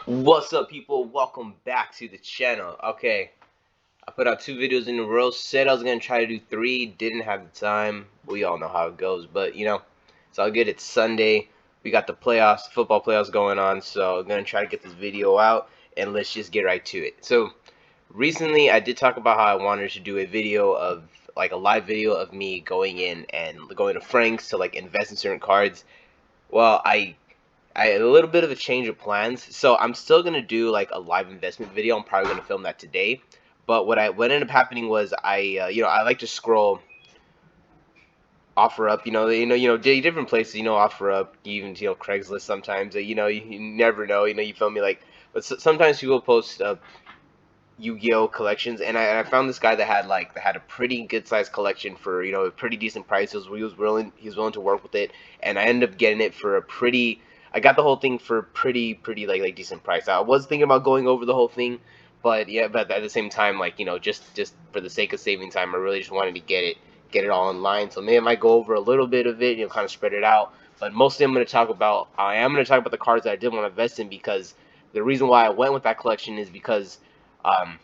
What's up, people? Welcome back to the channel. Okay, I put out 2 videos in a row. Said I was gonna try to do 3. Didn't have the time. We all know how it goes, but it's all good. It's Sunday. We got the playoffs, football playoffs going on. So I'm gonna try to get this video out, and let's just get right to it. So recently, I did talk about how I wanted to do a video of like a live video of me going in and going to Frank's to like invest in certain cards. Well, I had a little bit of a change of plans, so I'm still gonna do like a live investment video. I'm probably gonna film that today. But what ended up happening was I like to scroll offer up, different places, offer up, even Craigslist sometimes. You never know, you feel me, like, but sometimes people post Yu-Gi-Oh collections, and I found this guy that had a pretty good sized collection for a pretty decent price. He was willing to work with it, and I ended up getting it for a pretty. I got the whole thing for a pretty like decent price. I was thinking about going over the whole thing, but yeah, but at the same time, like, just for the sake of saving time, I really just wanted to get it all in line. So maybe I might go over a little bit of it, kind of spread it out. But mostly I am going to talk about the cards that I did want to invest in, because the reason why I went with that collection is because um,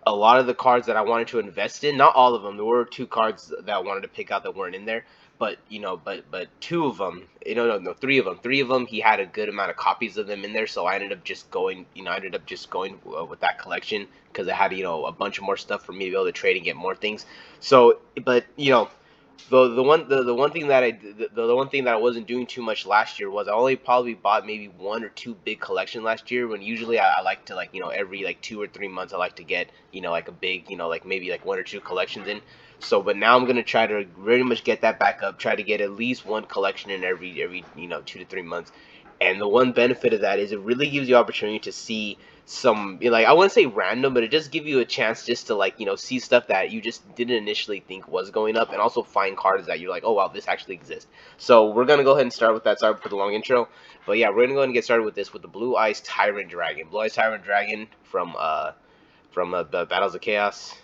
a lot of the cards that I wanted to invest in, not all of them. There were 2 cards that I wanted to pick out that weren't in there, but 2 of them, no, 3 of them. 3 of them, he had a good amount of copies of them in there, so I ended up just going with that collection because it had a bunch of more stuff for me to be able to trade and get more things. So, but the one thing that the one thing that I wasn't doing too much last year was I only probably bought maybe 1 or 2 big collections last year, when usually I like to, like, every like 2 or 3 months I like to get like a big, like maybe like 1 or 2 collections in. So but now I'm gonna try to very much get that back up, try to get at least 1 collection in every 2 to 3 months. And the one benefit of that is it really gives you opportunity to see some, like, I wouldn't say random, but it just gives you a chance just to, like, see stuff that you just didn't initially think was going up, and also find cards that you're like, oh wow, this actually exists. So we're gonna go ahead and start with that. Sorry for the long intro, but yeah, we're gonna go ahead and get started with this, with the Blue Eyes Tyrant Dragon. Blue Eyes Tyrant Dragon from the Battles of Chaos.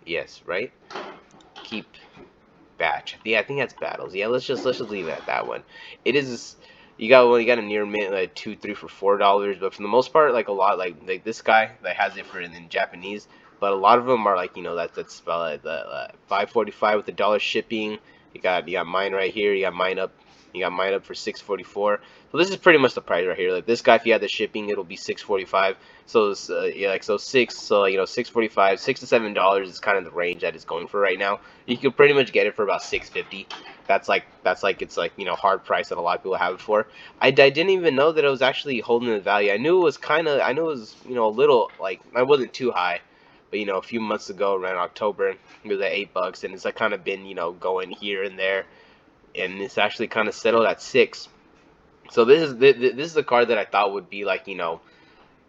Yes, right. Keep batch. Yeah, I think that's battles. Yeah, let's just leave it at that one. It is. You got a near mint, like 2, 3 for $4, but for the most part, like a lot, like this guy that has it for in Japanese, but a lot of them are like, that's about like the 545 with the dollar shipping. You got mine right here. You got mine up for 644. So this is pretty much the price right here. Like this guy, if you had the shipping, it'll be 645. So it's, yeah, like, so 645, $6 to $7 is kind of the range that it's going for right now. You can pretty much get it for about 650. That's like it's like, hard price that a lot of people have it for. I didn't even know that it was actually holding the value. I knew it was, a little, like, I wasn't too high, but a few months ago around October it was at $8, and it's like kind of been, going here and there, and it's actually kind of settled at 6. So this is a card that I thought would be like, $1,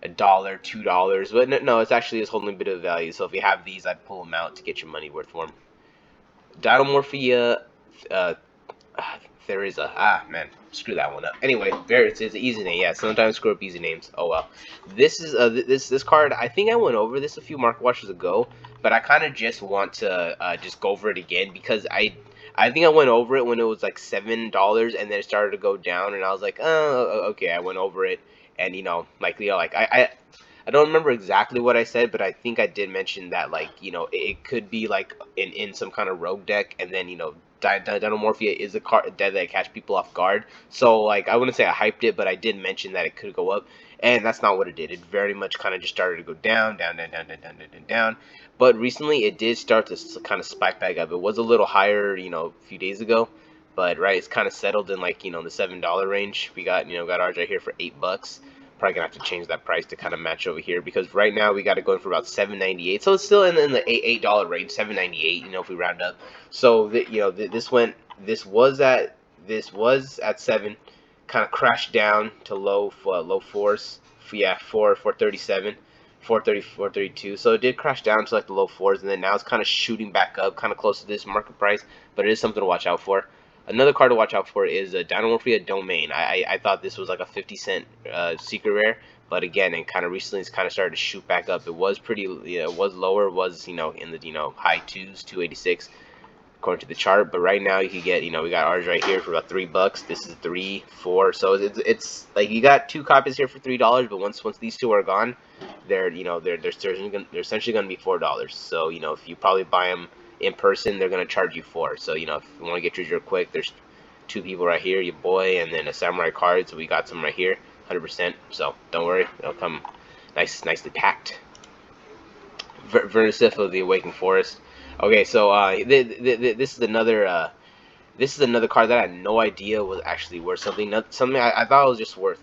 $2, but no, it's actually is holding a bit of value. So if you have these, I'd pull them out to get your money worth for them. Dinomorphia, uh, there is a, man, screw that one up. Anyway, it's an easy name. Yeah, sometimes screw up easy names. Oh well. This is this card. I think I went over this a few market watches ago, but I kind of just want to just go over it again, because I think I went over it when it was like $7, and then it started to go down, and I was like, oh, okay. I went over it, and like I don't remember exactly what I said, but I think I did mention that, like, it could be like in some kind of rogue deck, and then Dinomorphia is a card that catch people off guard. So, like, I wouldn't say I hyped it, but I did mention that it could go up, and that's not what it did. It very much kind of just started to go down, down, down, down, down, down, down, down, down. But recently, it did start to kind of spike back up. It was a little higher, a few days ago, but right, it's kind of settled in, like, the $7 range. We got ours right here for $8. Probably gonna have to change that price to kind of match over here, because right now we got it going for about 7.98. So it's still in the $8 range, 7.98. If we round up. So this was at 7, kind of crashed down to low fours. Yeah, 437. 430, 432. So it did crash down to like the low fours, and then now it's kind of shooting back up, kind of close to this market price. But it is something to watch out for. Another card to watch out for is a Dinomorphia Domain. I thought this was like a 50 cent secret rare, but again, and kind of recently it's kind of started to shoot back up. It was pretty, it was lower, it was in the high twos, 286. according to the chart. But right now you can get, we got ours right here for about $3. This is 3, 4. So it's like you got two copies here for $3. But once these two are gone, they're essentially gonna be $4. So if you probably buy them in person, they're gonna charge you 4. So if you want to get yours real quick, there's two people right here, your boy, and then a samurai card. So we got some right here, 100%. So don't worry, they'll come nicely packed. Vernisif of the Awakened Forest. Okay, so this is another card that I had no idea was actually worth something. Something I thought it was just worth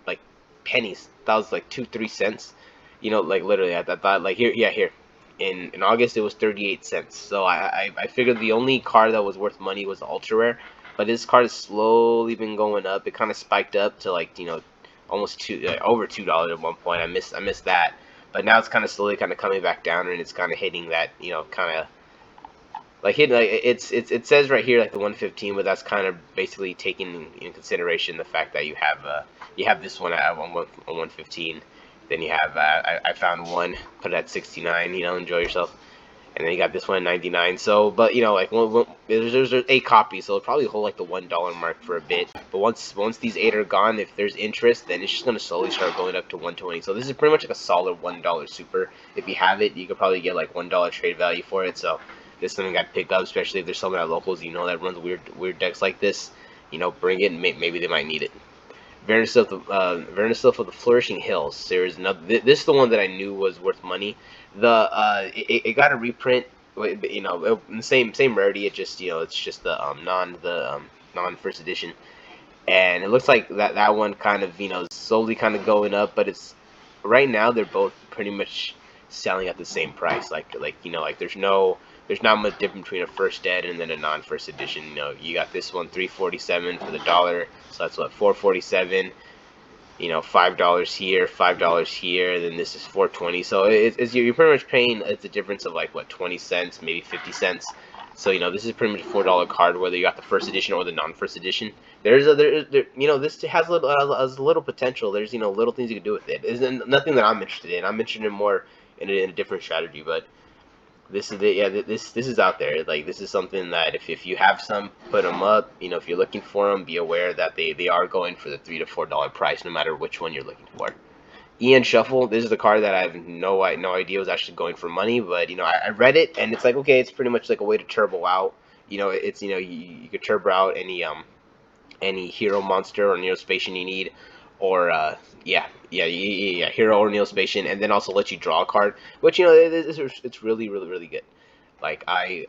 like pennies. That was like 2-3 cents. Like literally, I thought like here, yeah, here. In August it was 38 cents. So I figured the only card that was worth money was the ultra rare. But this card has slowly been going up. It kind of spiked up to like almost over $2 at one point. I missed that. But now it's kind of slowly kind of coming back down, and it's kind of hitting that kind of like it says right here like the 115, but that's kind of basically taking in consideration the fact that you have this one at 115. Then you have I found one, put it at 69. Enjoy yourself. And then you got this one at 99. So, but like there's 8 copies, so it'll probably hold like the $1 mark for a bit. But once these 8 are gone, if there's interest, then it's just gonna slowly start going up to 120. So this is pretty much like a solid $1 super. If you have it, you could probably get like $1 trade value for it. So this is something got picked up, especially if there's someone at locals that runs weird decks like this. Bring it. And maybe they might need it. Vernisylph of the Flourishing Hills. There's another. This is the one that I knew was worth money. It got a reprint. In the same rarity. It just it's just the non first edition, and it looks like that one kind of slowly kind of going up. But it's right now they're both pretty much selling at the same price. Like there's not much difference between a first ed and then a non-first edition. You got this one $3.47 for the dollar, so that's what $4.47. $5 here, $5 here. Then this is $4.20. So you're pretty much paying. It's a difference of like what 20 cents, maybe 50 cents. So this is pretty much a $4 card, whether you got the first edition or the non-first edition. This has a little potential. There's little things you can do with it. It's nothing that I'm interested in. I'm interested in more in a different strategy, but. This is it. Yeah, this is out there. Like this is something that if you have some, put them up. If you're looking for them, be aware that they are going for the $3 to $4 price, no matter which one you're looking for. Ian Shuffle. This is a card that I have no idea was actually going for money, but I read it and it's like okay, it's pretty much like a way to turbo out. It's you could turbo out any hero monster or Neospatian you need, or hero or Neospatian, and then also let you draw a card, which it's really good. Like I'm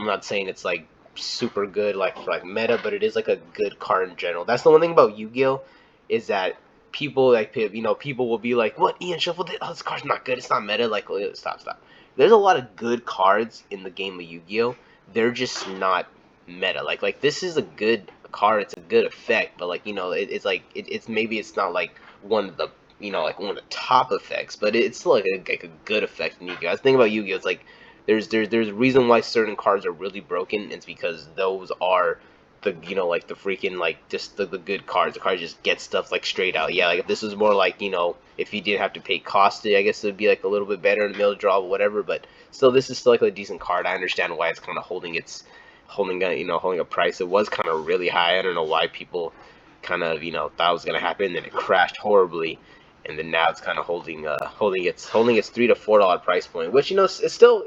not saying it's like super good like for like meta, but it is like a good card in general. That's the one thing about Yu-Gi-Oh is that people people will be like, what, Ian Shuffle did? Oh, this card's not good. It's not meta. Like stop. There's a lot of good cards in the game of Yu-Gi-Oh. They're just not meta. Like this is a good card. It's a good effect, but like it's maybe it's not like one of the like one of the top effects, but it's still like a good effect in Yu-Gi-Oh. I was thinking about Yu-Gi-Oh. It's like there's a reason why certain cards are really broken. It's because those are the like the freaking like just the good cards. The cards just get stuff like straight out. Yeah, like if this was more like if you didn't have to pay cost, I guess it would be like a little bit better in the middle draw, whatever. But still, this is still like a decent card. I understand why it's kind of holding a price. It was kind of really high. I don't know why people kind of thought it was gonna happen. Then it crashed horribly, and then now it's kind of holding its $3 to $4 price point, which it's still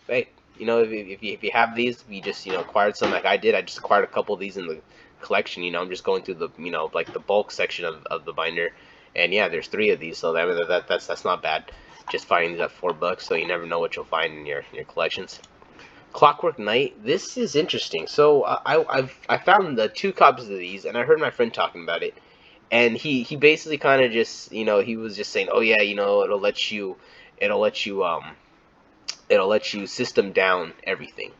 hey, if you have these, you just acquired some like I did. I just acquired a couple of these in the collection. I'm just going through the like the bulk section of the binder, and yeah, there's 3 of these, so that's not bad. Just finding these at $4, so you never know what you'll find in your collections. Clockwork Knight. This is interesting. So I found the 2 copies of these, and I heard my friend talking about it, and he basically kind of just he was just saying, oh yeah, it'll let you system down everything.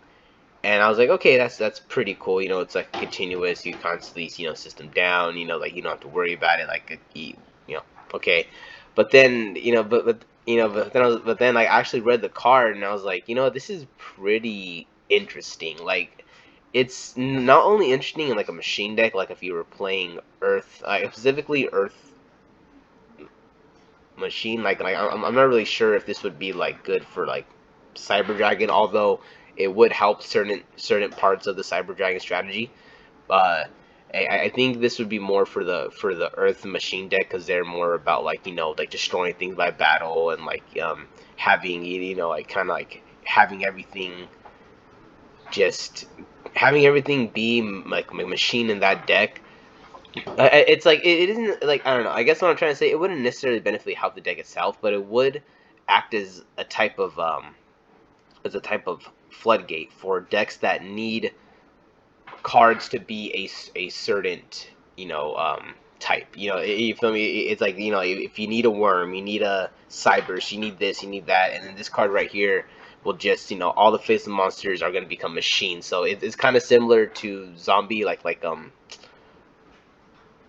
And I was like, okay, that's pretty cool. It's like continuous. You constantly system down. Like you don't have to worry about it. Like okay. But then but then I actually read the card and I was like, this is pretty interesting. Like it's not only interesting in like a machine deck, like if you were playing Earth, specifically Earth machine. Like I'm not really sure if this would be like good for like Cyber Dragon, although it would help certain parts of the Cyber Dragon strategy. Uh, I think this would be more for the Earth Machine deck because they're more about like like destroying things by battle and like having like kind of like just having everything be like a machine in that deck. It's like it isn't like I don't know. I guess what I'm trying to say, it wouldn't necessarily benefit help the deck itself, but it would act as a type of floodgate for decks that need cards to be a certain type. You feel me? It's like if you need a worm, you need a Cybers, you need this, you need that, and then this card right here will just all the face of monsters are going to become machines. So it's kind of similar to zombie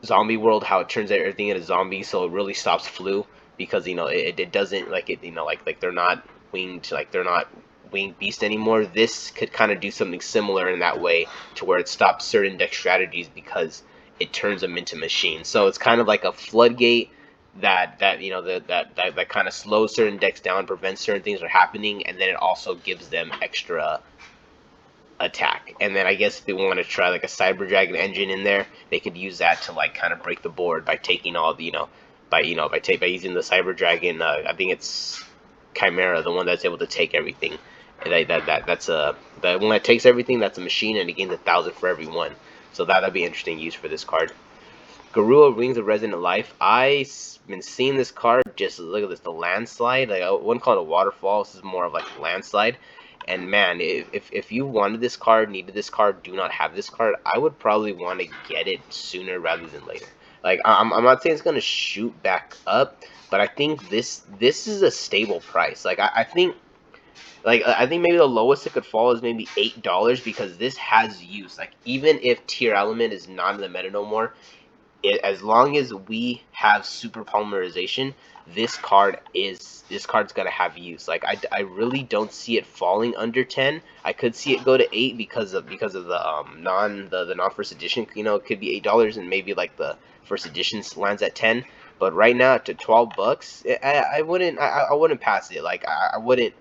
zombie world, how it turns everything into zombies, so it really stops flu because it doesn't like it like they're not winged beast anymore. This could kind of do something similar in that way to where it stops certain deck strategies because it turns them into machines. So it's kind of like a floodgate that kind of slows certain decks down, prevents certain things from happening, and then it also gives them extra attack. And then I guess if they want to try like a Cyber Dragon engine in there, they could use that to like kind of break the board by taking all the by using the Cyber Dragon. I think it's Chimera, the one that's able to take everything. And that's the one that takes everything. That's a machine, and it gains 1,000 for every one. So that'd be interesting use for this card. Garua Wings of Resonant Life. I've been seeing this card. Just look at this, the landslide. Like I wouldn't call it a waterfall. This is more of like a landslide. And man, if you wanted this card, needed this card, do not have this card, I would probably want to get it sooner rather than later. Like I'm not saying it's gonna shoot back up, but I think this is a stable price. Like I think maybe the lowest it could fall is maybe $8 because this has use. Like even if Tier Element is not in the meta no more, as long as we have super polymerization, this card's gonna have use. Like I really don't see it falling under 10. I could see it go to 8 because of the non first edition. It could be $8 and maybe like the first edition lands at 10. But right now to $12, I wouldn't pass it. Like I wouldn't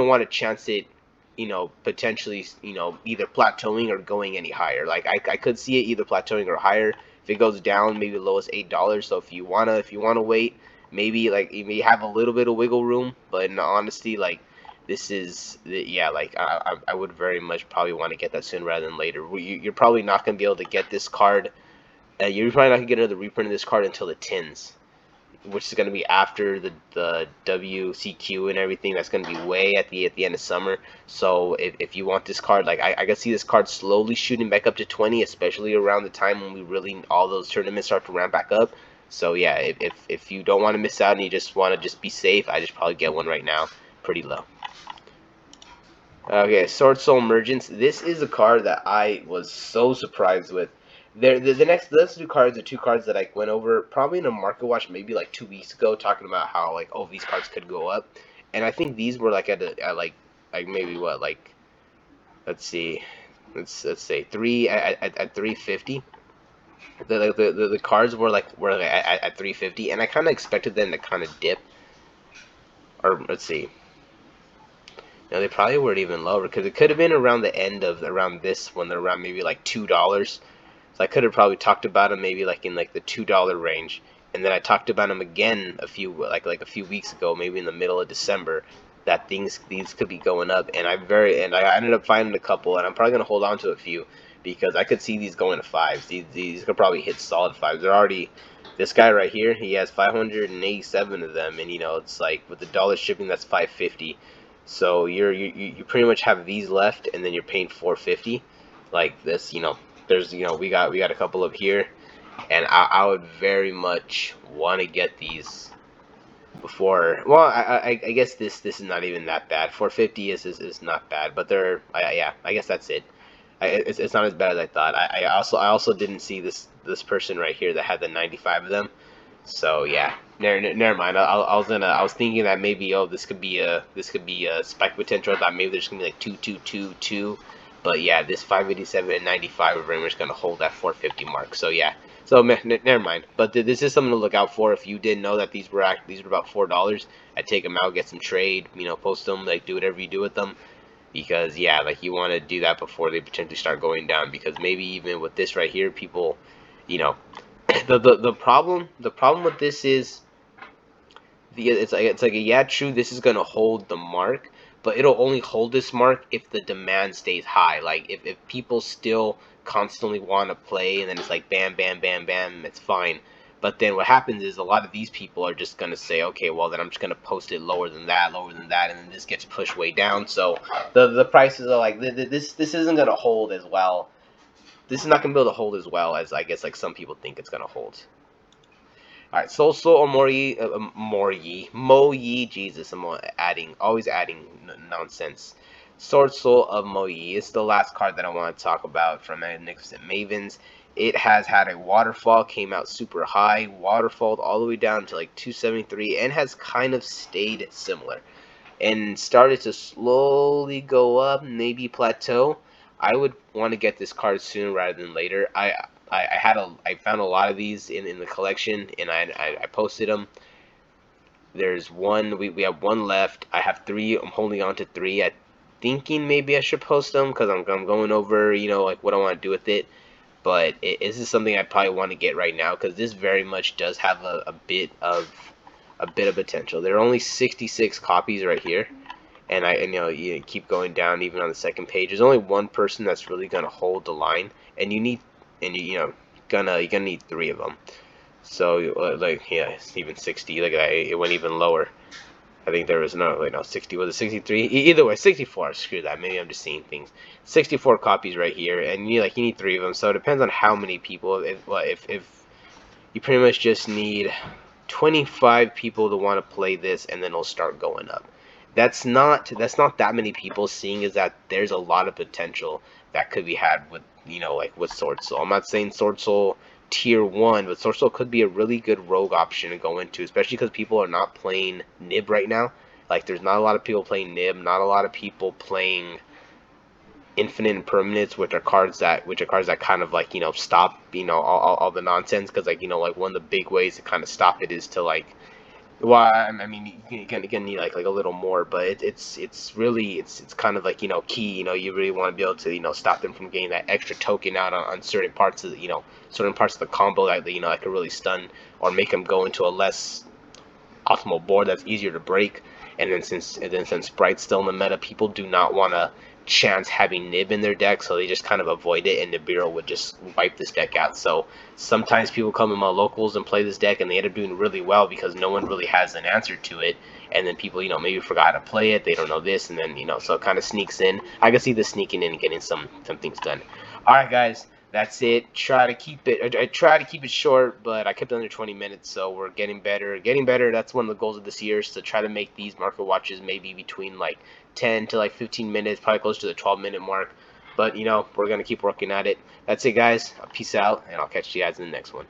want to chance it. Potentially either plateauing or going any higher. Like I could see it either plateauing or higher. If it goes down, maybe the lowest $8. So if you wanna wait, maybe like you may have a little bit of wiggle room. But in honesty, like this is like I would very much probably want to get that sooner rather than later. You're probably not gonna be able to get this card. You're probably not gonna get another reprint of this card until the tins, which is going to be after the WCQ and everything. That's going to be way at the end of summer. So if you want this card, like I can see this card slowly shooting back up to 20, especially around the time when we really all those tournaments start to ramp back up. So yeah, if you don't want to miss out and you just want to just be safe, I just probably get one right now, pretty low. Okay, Sword Soul Emergence. This is a card that I was so surprised with. The next two cards are two cards that I went over probably in a market watch maybe like 2 weeks ago, talking about how like these cards could go up, and I think these were like at like maybe what, like let's see, let's say at 350. The cards were like at 350, and I kind of expected them to kind of dip, or let's see. Now they probably weren't even lower because it could have been around the end of around this when they're around maybe like $2. So I could have probably talked about them maybe like in like the $2 range, and then I talked about them again a few a few weeks ago, maybe in the middle of December, that these could be going up, and I ended up finding a couple, and I'm probably gonna hold on to a few because I could see these going to fives. These could probably hit solid fives. They're already, this guy right here, he has 587 of them, and it's like with the dollar shipping, that's 550. So you pretty much have these left, and then you're paying 450, like this. There's we got a couple of here, and I would very much want to get these before. Well, I guess this is not even that bad. 450 is not bad, but yeah, I guess that's it. It's not as bad as I thought. I also didn't see this person right here that had the 95 of them. So yeah, never mind. I was thinking that maybe this could be a spike potential. I thought maybe there's gonna be like 2, 2, 2, 2. But yeah, this 587 and 95 are very much gonna hold that 450 mark. So yeah, So never mind. But this is something to look out for. If you didn't know that these were about $4, I'd take them out, get some trade, post them, like do whatever you do with them. Because yeah, like you want to do that before they potentially start going down. Because maybe even with this right here, people, you know, the problem with this is it's like yeah, true, this is gonna hold the mark, but it'll only hold this mark if the demand stays high. Like if people still constantly want to play, and then it's like bam, bam, bam, bam, it's fine. But then what happens is a lot of these people are just gonna say, okay, well then I'm just gonna post it lower than that, and then this gets pushed way down. So the prices are like this isn't gonna hold as well. This is not gonna be able to hold as well as I guess like some people think it's gonna hold. All right, Soul Soul or Mo Yi, Jesus, I'm always adding nonsense. Sword Soul of Mo Yi is the last card that I want to talk about from Magnificent Mavens. It has had a waterfall, came out super high, waterfalled all the way down to like 273, and has kind of stayed similar and started to slowly go up, maybe plateau. I would want to get this card sooner rather than later. I found a lot of these in the collection, and I posted them. There's one, we have one left. I have three. I'm holding on to three. I thinking maybe I should post them because I'm going over like what I want to do with it. But this is something I probably want to get right now because this very much does have a bit of potential. There are only 66 copies right here, and you keep going down even on the second page. There's only one person that's really gonna hold the line, and you're gonna need three of them. So like yeah, it's even 60. Look at that, it went even lower. I think there was no, wait, no, 60, was it 63? Either way, 64. Screw that. Maybe I'm just seeing things. 64 copies right here, and you need three of them. So it depends on how many people. If you pretty much just need 25 people to want to play this, and then it'll start going up. That's not that many people, seeing as that there's a lot of potential that could be had with like with Sword Soul. I'm not saying Sword Soul tier 1, but Sword Soul could be a really good rogue option to go into, especially because people are not playing Nib right now. Like there's not a lot of people playing Nib, not a lot of people playing infinite impermanence, which are cards that kind of like stop all the nonsense, because like one of the big ways to kind of stop it is to like, well, I mean, you can need like a little more, but it's really it's kind of like key. You really want to be able to stop them from getting that extra token out on certain parts of certain parts of the combo that that could really stun or make them go into a less optimal board that's easier to break. And then since Sprite's still in the meta, people do not want to chance having Nib in their deck, so they just kind of avoid it, and Nibiru would just wipe this deck out. So sometimes people come in my locals and play this deck, and they end up doing really well because no one really has an answer to it. And then people, maybe forgot how to play it, they don't know this, and then so it kind of sneaks in. I can see this sneaking in and getting some things done. All right, guys. That's it. Try to keep it. I try to keep it short, but I kept it under 20 minutes, so we're getting better. Getting better. That's one of the goals of this year, is to try to make these market watches maybe between like 10 to like 15 minutes, probably close to the 12-minute mark. But we're gonna keep working at it. That's it, guys. Peace out, and I'll catch you guys in the next one.